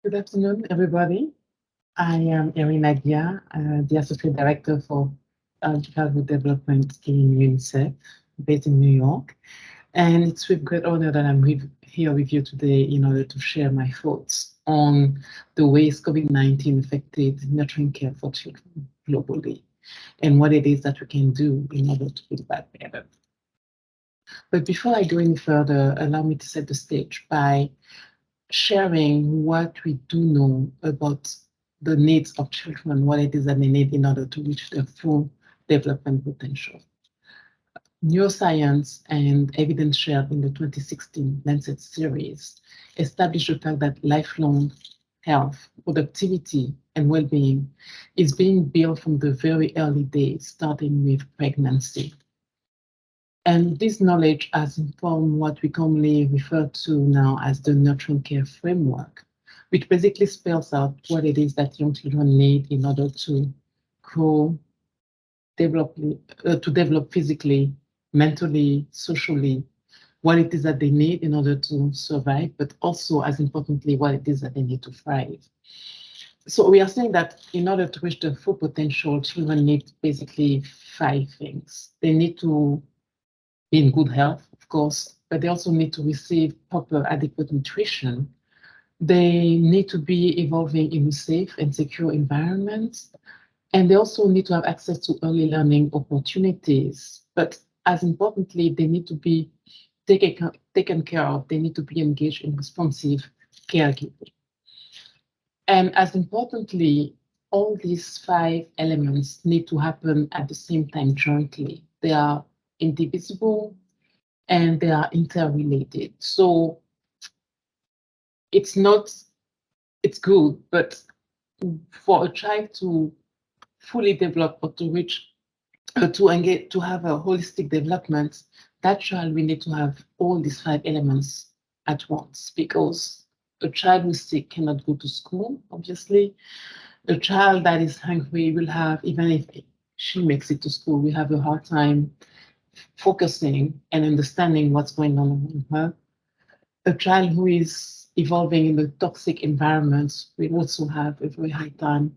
Good afternoon, everybody. I am Erinna, the Associate Director for Childhood Development in UNICEF, based in New York. And it's with great honor that I'm here with you today in order to share my thoughts on the ways COVID-19 affected nurturing care for children globally and what it is that we can do in order to build that better. But before I go any further, allow me to set the stage by sharing what we do know about the needs of children, what it is that they need in order to reach their full development potential. Neuroscience and evidence shared in the 2016 Lancet series established the fact that lifelong health, productivity, and well-being is being built from the very early days, starting with pregnancy. And this knowledge has informed what we commonly refer to now as the nurturing care framework, which basically spells out what it is that young children need in order to grow, develop physically, mentally, socially, what it is that they need in order to survive, but also, as importantly, what it is that they need to thrive. So we are saying that in order to reach their full potential, children need basically 5 things. They need to be in good health, of course, but they also need to receive proper, adequate nutrition. They need to be evolving in a safe and secure environment. And they also need to have access to early learning opportunities. But as importantly, they need to be taken care of. They need to be engaged in responsive caregiving. And as importantly, all these 5 elements need to happen at the same time jointly. They are indivisible and they are interrelated. So it's good, but for a child to fully develop or to reach, to engage, to have a holistic development, that child will need to have all these 5 elements at once, because a child who's sick cannot go to school, obviously. A child that is hungry will have, even if she makes it to school, we have a hard time focusing and understanding what's going on around her. A child who is evolving in the toxic environments will also have a very hard time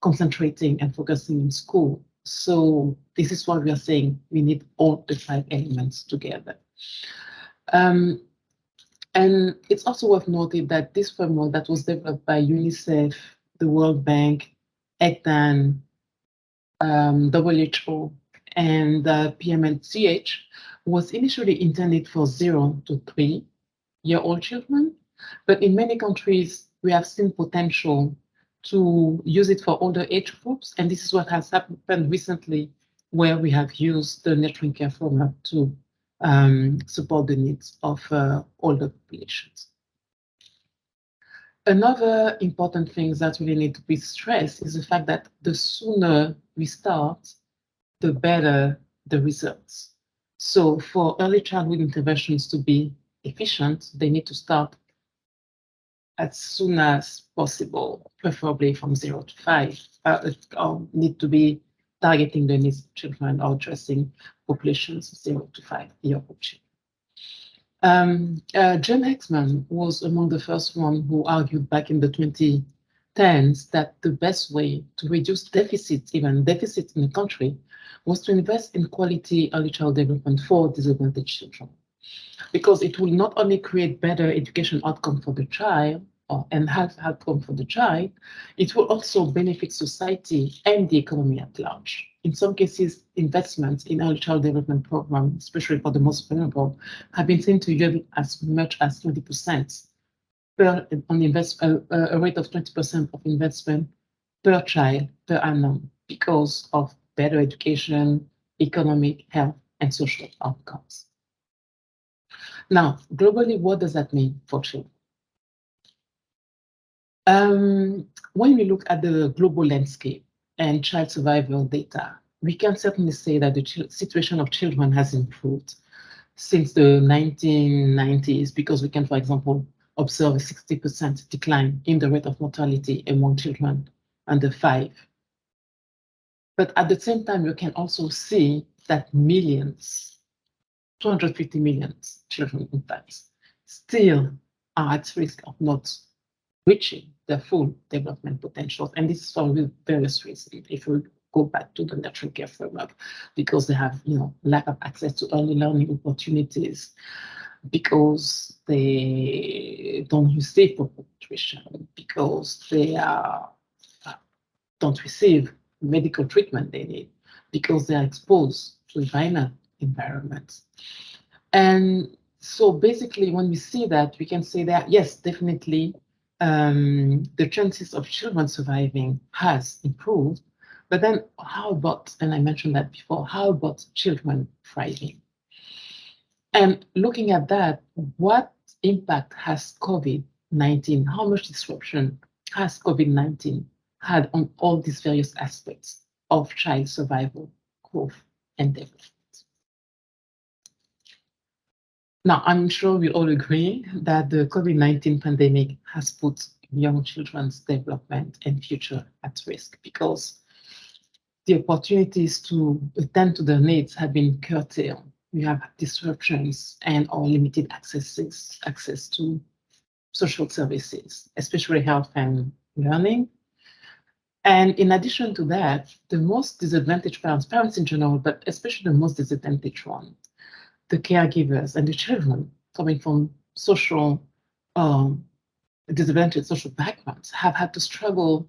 concentrating and focusing in school. So this is what we are saying. We need all the 5 elements together. And it's also worth noting that this framework that was developed by UNICEF, the World Bank, ECTAN, WHO, and PMNCH was initially intended for 0 to 3-year-old children, but in many countries, we have seen potential to use it for older age groups, and this is what has happened recently, where we have used the nurturing care framework to support the needs of older populations. Another important thing that really need to be stressed is the fact that the sooner we start, the better the results. So for early childhood interventions to be efficient, they need to start as soon as possible, preferably from 0 to 5, or need to be targeting the needs of children or addressing populations 0 to 5-year-old children. Jim Hecksman was among the first one who argued back in the 2010s that the best way to reduce deficits, even deficits in the country, was to invest in quality early child development for disadvantaged children, because it will not only create better education outcome for the child and health outcome for the child, it will also benefit society and the economy at large. In some cases, investments in early child development programs, especially for the most vulnerable, have been seen to yield as much as 20% a rate of 20% of investment per child per annum, because of better education, economic, health, and social outcomes. Now, globally, what does that mean for children? When we look at the global landscape and child survival data, we can certainly say that the situation of children has improved since the 1990s, because we can, for example, observe a 60% decline in the rate of mortality among children under 5. But at the same time, you can also see that millions, 250 million children, in fact, still are at risk of not reaching their full development potential. And this is for various reasons. If we go back to the nurture care framework, because they have, lack of access to early learning opportunities, because they don't receive proper nutrition, because they don't receive medical treatment they need, because they are exposed to violent environments. And so basically, when we see that, we can say that, yes, definitely, the chances of children surviving has improved. But then how about, and I mentioned that before, how about children thriving? And looking at that, what impact has COVID-19, how much disruption has COVID-19 had on all these various aspects of child survival, growth, and development? Now, I'm sure we all agree that the COVID-19 pandemic has put young children's development and future at risk, because the opportunities to attend to their needs have been curtailed. We have disruptions and or limited access to social services, especially health and learning. And in addition to that, the most disadvantaged parents in general, but especially the most disadvantaged ones, the caregivers and the children coming from disadvantaged social backgrounds, have had to struggle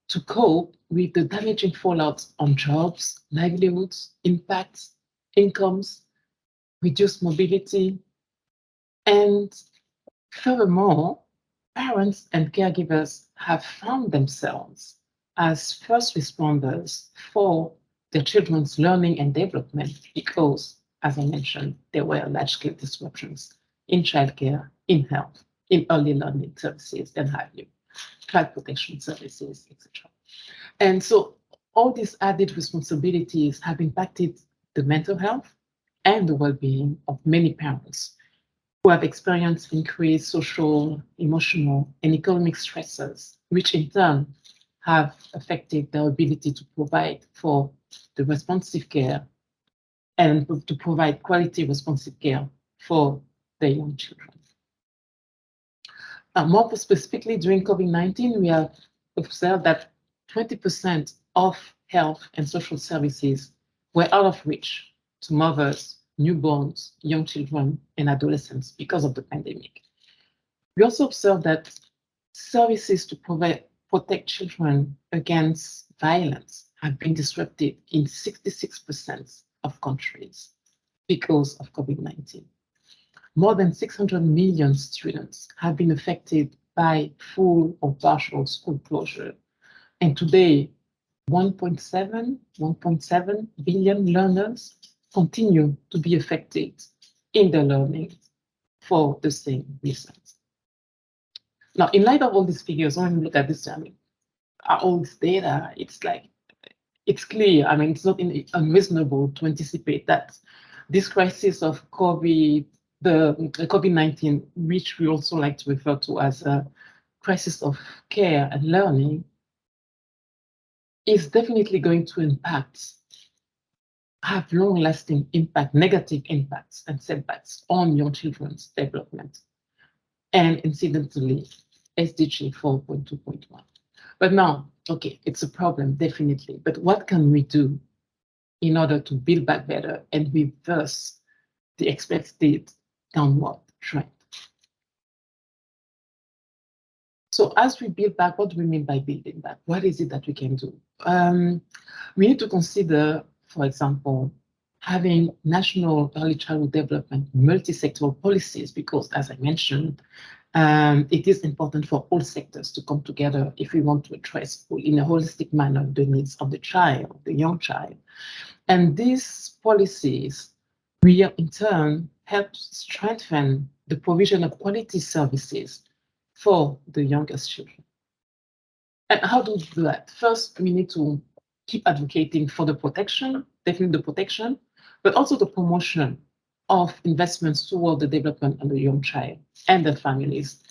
to cope with the damaging fallout on jobs, livelihoods, impacts, incomes, reduced mobility. And furthermore, parents and caregivers have found themselves as first responders for their children's learning and development because, as I mentioned, there were large-scale disruptions in childcare, in health, in early learning services, and have you, child protection services, etc. And so all these added responsibilities have impacted the mental health and the well-being of many parents who have experienced increased social, emotional, and economic stresses, which in turn have affected their ability to provide for the responsive care and to provide quality responsive care for their young children. More specifically, during COVID-19, we have observed that 20% of health and social services were out of reach to mothers, newborns, young children, and adolescents because of the pandemic. We also observed that services to protect children against violence have been disrupted in 66% of countries because of COVID-19. More than 600 million students have been affected by full or partial school closure. And today, 1.7 billion learners continue to be affected in their learning for the same reasons. Now, in light of all these figures, when we look at this, all this data, it's clear. It's not unreasonable to anticipate that this crisis of COVID-19, which we also like to refer to as a crisis of care and learning, is definitely going to have long-lasting impact, negative impacts and setbacks on young children's development, and incidentally, SDG 4.2.1. But now, okay, it's a problem, definitely, but what can we do in order to build back better and reverse the expected downward trend? So as we build back, what do we mean by building back? What is it that we can do? We need to consider, for example, having national early childhood development multi-sectoral policies, because as I mentioned, it is important for all sectors to come together if we want to address in a holistic manner the needs of the child, the young child. And these policies will in turn help strengthen the provision of quality services for the youngest children. And how do we do that? First, we need to keep advocating for the protection, definitely the protection, but also the promotion of investments toward the development of the young child and their families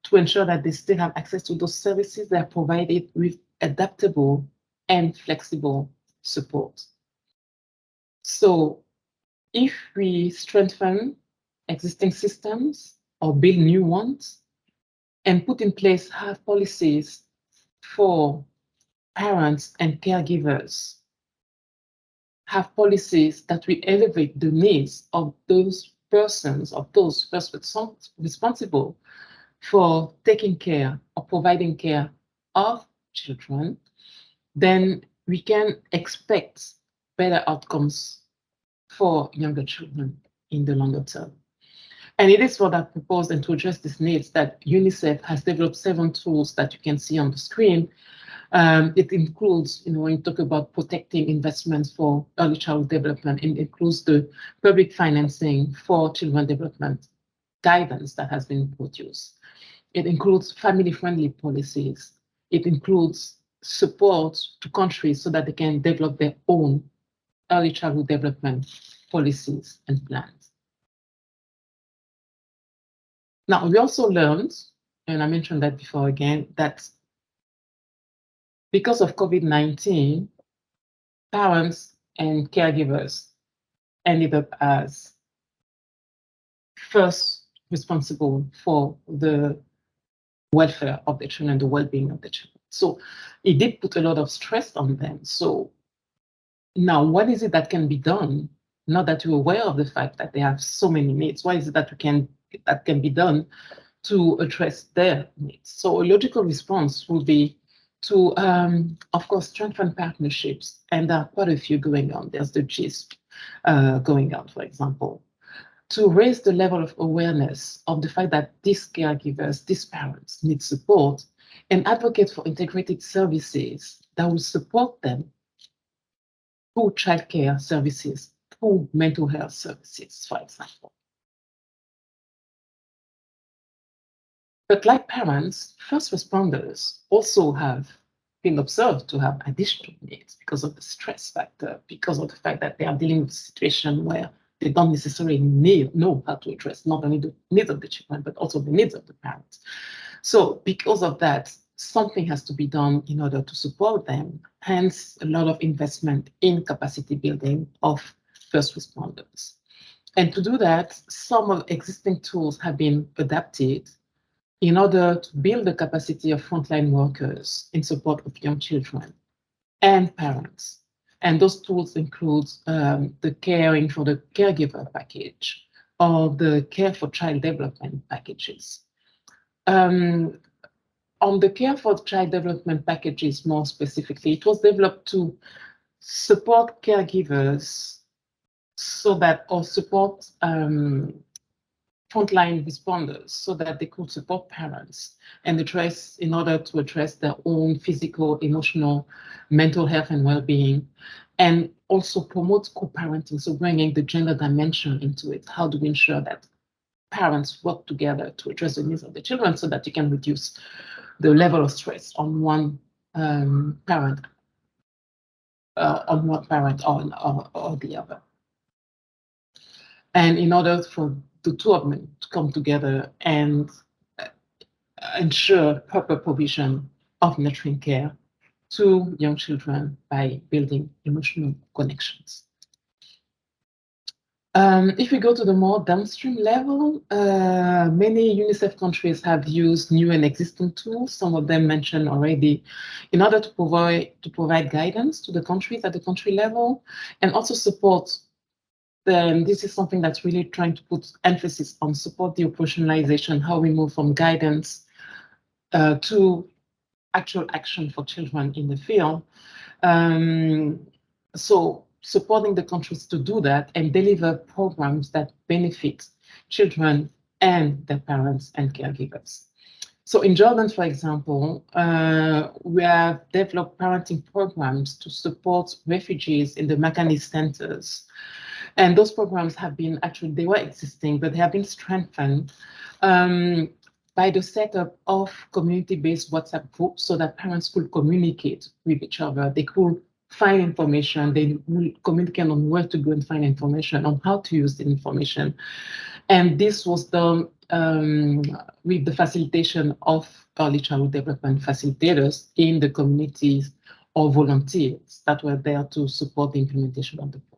to ensure that they still have access to those services that are provided with adaptable and flexible support. So if we strengthen existing systems or build new ones, and put in place have policies for parents and caregivers, have policies that will elevate the needs of those persons, of those responsible for taking care or providing care of children, then we can expect better outcomes for younger children in the longer term. And it is what I propose, and to address these needs, that UNICEF has developed 7 tools that you can see on the screen. It includes, when you talk about protecting investments for early childhood development, it includes the public financing for children development guidance that has been produced. It includes family-friendly policies. It includes support to countries so that they can develop their own early childhood development policies and plans. Now, we also learned, and I mentioned that before again, that because of COVID-19, parents and caregivers ended up as first responsible for the welfare of the children, the well-being of the children. So it did put a lot of stress on them. So now, what is it that can be done now that you're aware of the fact that they have so many needs? What is it that can be done to address their needs? So a logical response will be to, of course, strengthen partnerships, and there are quite a few going on. There's the GISP going on, for example, to raise the level of awareness of the fact that these caregivers, these parents need support, and advocate for integrated services that will support them through childcare services, through mental health services, for example. But like parents, first responders also have been observed to have additional needs because of the stress factor, because of the fact that they are dealing with a situation where they don't necessarily know how to address not only the needs of the children, but also the needs of the parents. So because of that, something has to be done in order to support them, hence a lot of investment in capacity building of first responders. And to do that, some of existing tools have been adapted in order to build the capacity of frontline workers in support of young children and parents. And those tools include the caring for the caregiver package or the care for child development packages. On the care for child development packages, more specifically, it was developed to support caregivers so that, or support frontline responders so that they could support parents and address, in order to address their own physical, emotional, mental health and well-being, and also promote co-parenting, so bringing the gender dimension into it. How do we ensure that parents work together to address the needs of the children so that you can reduce the level of stress on one parent, or the other. And in order for the two of them to come together and ensure proper provision of nurturing care to young children by building emotional connections. If we go to the more downstream level, many UNICEF countries have used new and existing tools, some of them mentioned already, in order to provide guidance to the countries at the country level, and also support them. This is something that's really trying to put emphasis on support the operationalization, how we move from guidance to actual action for children in the field. So supporting the countries to do that and deliver programs that benefit children and their parents and caregivers. So in Jordan, for example, we have developed parenting programs to support refugees in the Makani centers. And those programs have been, actually, they were existing, but they have been strengthened by the setup of community-based WhatsApp groups so that parents could communicate with each other. They could find information, they will communicate on where to go and find information, on how to use the information. And this was done with the facilitation of early childhood development facilitators in the communities or volunteers that were there to support the implementation of the program.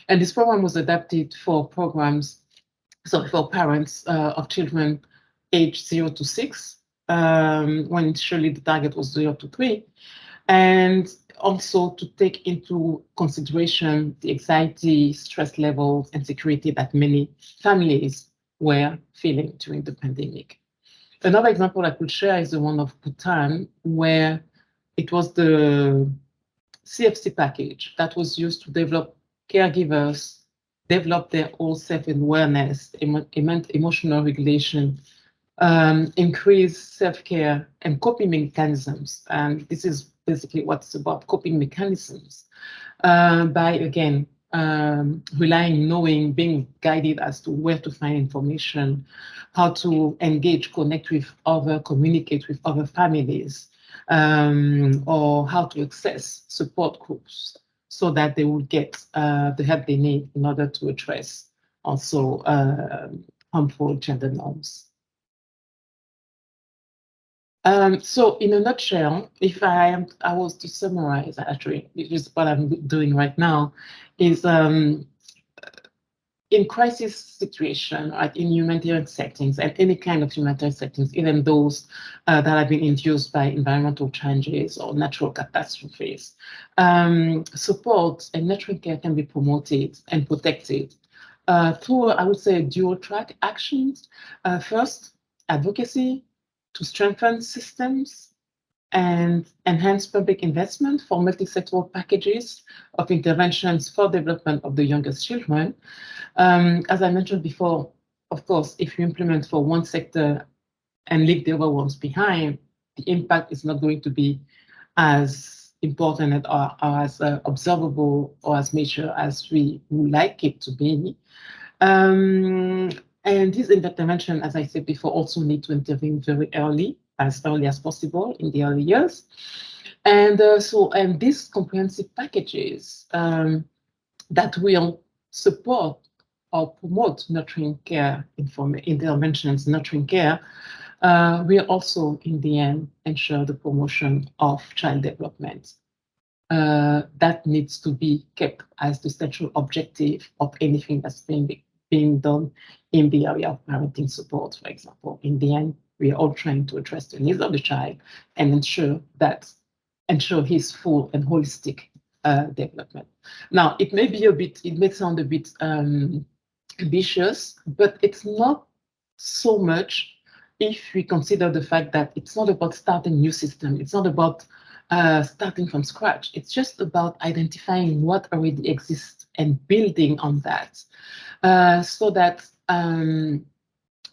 And this program was adapted for programs, so for parents of children age 0 to 6, when initially the target was 0 to 3, and also to take into consideration the anxiety, stress levels, and security that many families were feeling during the pandemic. Another example I could share is the one of Bhutan, where it was the CFC package that was used to develop caregivers, develop their own self-awareness, emotional regulation, increase self-care and coping mechanisms. And this is basically what's about, coping mechanisms, by, again, relying, knowing, being guided as to where to find information, how to engage, connect with other, communicate with other families, or how to access support groups so that they will get the help they need in order to address also harmful gender norms. So in a nutshell, if I was to summarize, actually, which is what I'm doing right now, is in crisis situation, right, in humanitarian settings and any kind of humanitarian settings, even those that have been induced by environmental changes or natural catastrophes, support and nurturing care can be promoted and protected through, I would say, dual track actions. First, advocacy to strengthen systems and enhance public investment for multi-sectoral packages of interventions for development of the youngest children. As I mentioned before, of course, if you implement for one sector and leave the other ones behind, the impact is not going to be as important or as observable or as major as we would like it to be. And this intervention, as I said before, also need to intervene very early as possible in the early years. And and these comprehensive packages that will support or promote nurturing care interventions, nurturing care, will also, in the end, ensure the promotion of child development. That needs to be kept as the central objective of anything that's being done in the area of parenting support, for example. In the end, we are all trying to address the needs of the child and ensure his full and holistic development. Now, it may sound a bit ambitious, but it's not so much if we consider the fact that it's not about starting a new system. It's not about starting from scratch. It's just about identifying what already exists and building on that, so that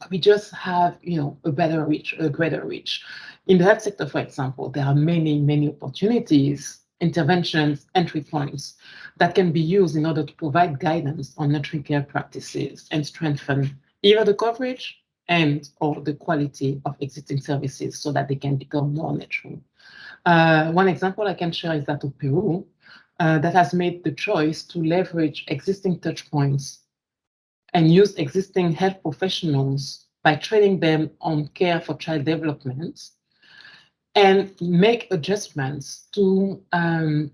we just have, a better reach, a greater reach. In the health sector, for example, there are many, many opportunities, interventions, entry points that can be used in order to provide guidance on nurturing care practices and strengthen either the coverage or the quality of existing services so that they can become more nurturing. One example I can share is that of Peru, that has made the choice to leverage existing touch points and use existing health professionals by training them on care for child development and make adjustments to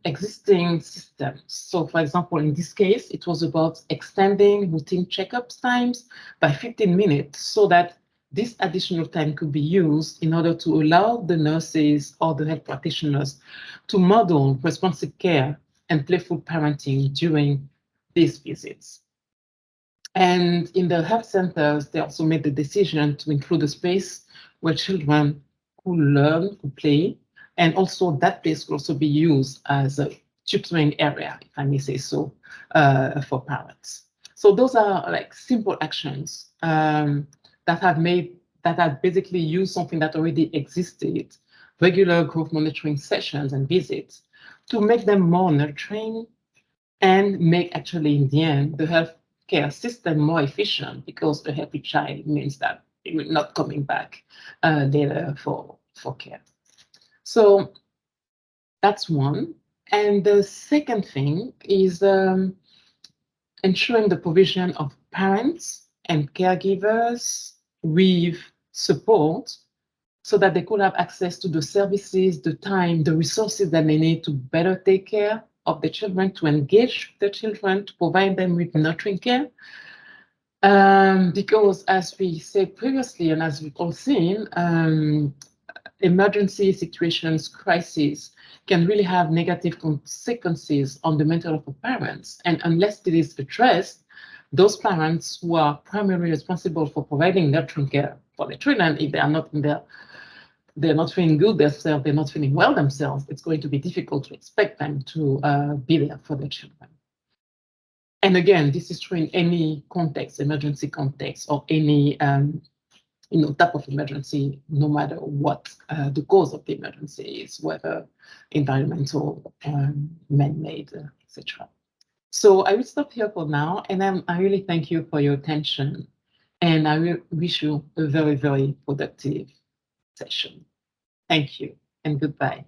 existing systems. So, for example, in this case, it was about extending routine checkups times by 15 minutes so that this additional time could be used in order to allow the nurses or the health practitioners to model responsive care and playful parenting during these visits. And in the health centers, they also made the decision to include a space where children could learn, could play, and also that place could also be used as a tutoring area, if I may say so, for parents. So those are like simple actions that have basically used something that already existed, regular growth monitoring sessions and visits, to make them more nurturing and make actually in the end the healthcare system more efficient, because a happy child means that it will not coming back later for care. So that's one. And the second thing is ensuring the provision of parents and caregivers with support so that they could have access to the services, the time, the resources that they need to better take care of the children, to engage the children, to provide them with nurturing care, Because as we said previously, and as we've all seen, emergency situations, crises, can really have negative consequences on the mental health of parents. And unless it is addressed, those parents who are primarily responsible for providing nurturing care for their children, if they are not in their, they're not feeling good themselves, they're not feeling well themselves, it's going to be difficult to expect them to be there for their children. And again, this is true in any context, emergency context, or any type of emergency, no matter what the cause of the emergency is, whether environmental, man-made, etc. So I will stop here for now, and I really thank you for your attention, and I will wish you a very, very productive session. Thank you, and goodbye.